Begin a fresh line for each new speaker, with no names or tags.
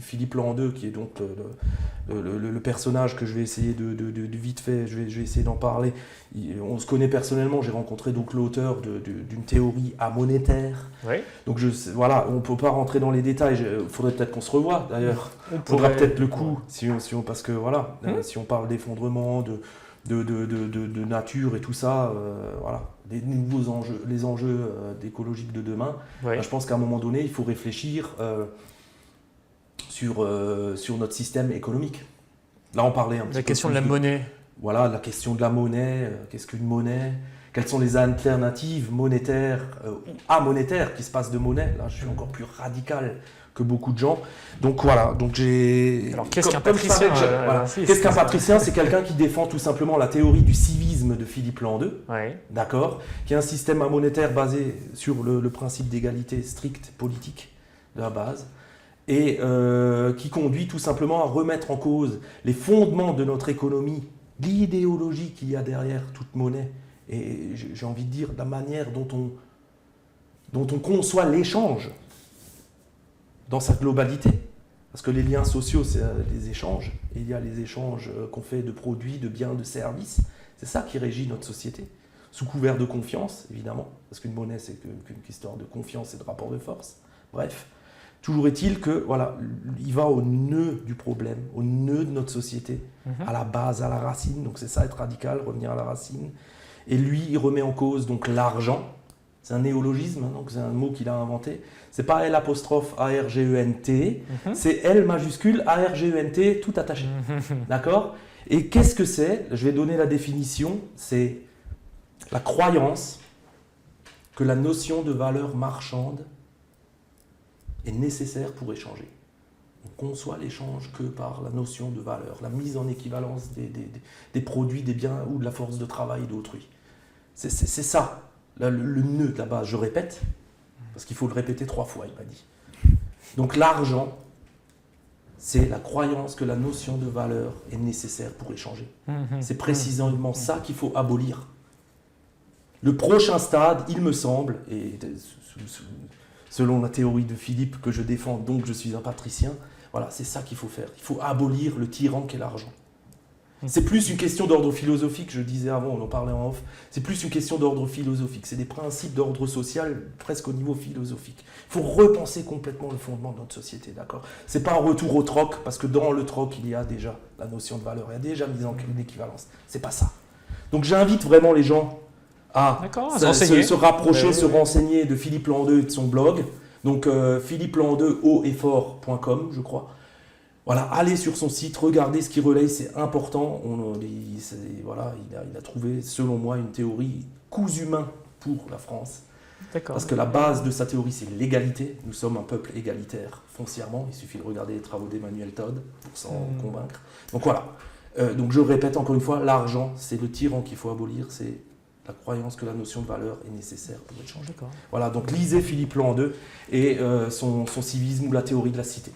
Philippe Landeux, qui est donc le personnage que je vais essayer de vite fait, je vais essayer d'en parler. On se connaît personnellement, j'ai rencontré donc l'auteur d'une théorie amonétaire.
Oui.
Donc voilà, on ne peut pas rentrer dans les détails, il faudrait peut-être qu'on se revoie d'ailleurs.
On
Faudra
pourrait-
peut-être le coup, parce que voilà, si on parle d'effondrement, de nature et tout ça, voilà, les nouveaux enjeux, les enjeux écologiques de demain,
Oui.
je pense qu'à un moment donné, il faut réfléchir sur notre système économique. Là, on parlait un petit peu
La question de
plus
la monnaie.
Voilà, la question de la monnaie, qu'est-ce qu'une monnaie? Quelles sont les alternatives monétaires ou amonétaires qui se passent de monnaie? Là, je suis encore plus radical que beaucoup de gens. Donc voilà, donc j'ai...
Alors, qu'est-ce qu'un
comme je savais
patricien
que voilà.
si,
Qu'est-ce qu'un
c'est ça.
patricien? C'est quelqu'un qui défend tout simplement la théorie du civisme de Philippe Landeux,
Oui.
d'accord, qui est un système monétaire basé sur le principe d'égalité stricte politique de la base, et qui conduit tout simplement à remettre en cause les fondements de notre économie, l'idéologie qu'il y a derrière toute monnaie, et j'ai envie de dire la manière dont on conçoit l'échange dans sa globalité. Parce que les liens sociaux, c'est les échanges, et il y a les échanges qu'on fait de produits, de biens, de services. C'est ça qui régit notre société, sous couvert de confiance, évidemment, parce qu'une monnaie, c'est qu'une histoire de confiance et de rapport de force. Bref, toujours est-il que, voilà, il va au nœud du problème, au nœud de notre société, à la base, à la racine. Donc c'est ça, être radical, revenir à la racine. Et lui, il remet en cause donc l'argent. C'est un néologisme, hein, donc c'est un mot qu'il a inventé. C'est pas L apostrophe A-R-G-E-N-T, c'est L majuscule A-R-G-E-N-T, tout attaché. D'accord? Et qu'est-ce que c'est? Je vais donner la définition. C'est la croyance que la notion de valeur marchande est nécessaire pour échanger. On conçoit l'échange que par la notion de valeur, la mise en équivalence des produits, des biens ou de la force de travail d'autrui. C'est ça, le nœud de la base. Je répète, parce qu'il faut le répéter 3 fois, il m'a dit. Donc l'argent, c'est la croyance que la notion de valeur est nécessaire pour échanger. C'est précisément ça qu'il faut abolir. Le prochain stade, il me semble, et selon la théorie de Philippe que je défends, donc je suis un patricien, voilà, c'est ça qu'il faut faire. Il faut abolir le tyran qu'est l'argent. C'est plus une question d'ordre philosophique, je disais avant, on en parlait en off, c'est plus une question d'ordre philosophique, c'est des principes d'ordre social presque au niveau philosophique. Il faut repenser complètement le fondement de notre société, d'accord? C'est pas un retour au troc, parce que dans le troc, il y a déjà la notion de valeur, il y a déjà mise en équivalence. C'est pas ça. Donc j'invite vraiment les gens à se rapprocher, se renseigner de Philippe Landeux et de son blog. Donc Philippe Landeux, haut-et-fort.com, je crois. Voilà, allez sur son site, regardez ce qu'il relaye, c'est important. Il a trouvé, selon moi, une théorie cousu main pour la France. Parce que la base de sa théorie, c'est l'égalité. Nous sommes un peuple égalitaire foncièrement. Il suffit de regarder les travaux d'Emmanuel Todd pour s'en convaincre. Donc voilà. Donc je répète encore une fois, l'argent, c'est le tyran qu'il faut abolir. C'est la croyance que la notion de valeur est nécessaire pour échanger. Voilà, donc lisez Philippe Landeux et son civisme ou la théorie de la cité.